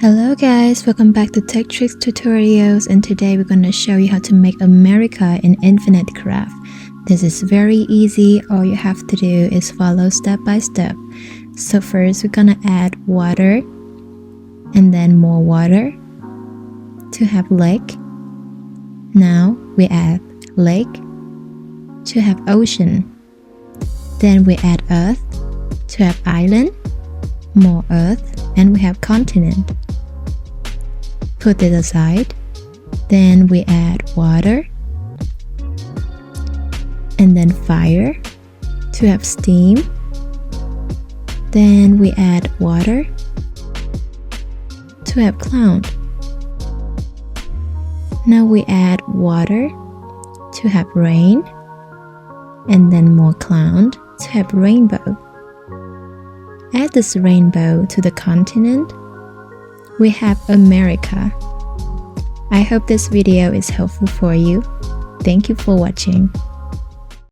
Hello guys, welcome back to Tech Tricks Tutorials, and today we're going to show you how to make America in Infinite Craft. This is very easy. All you have to do is follow step by step. So first we're going to add water and then more water to have lake. Now we add lake to have ocean. Then we add earth to have island, more earth, and we have continent. Put it aside. Then we add water and then fire to have steam. Then we add water to have cloud. Now we add water to have rain and then more cloud to have rainbow. Add this rainbow to the continent. We have America. I hope this video is helpful for you. Thank you for watching.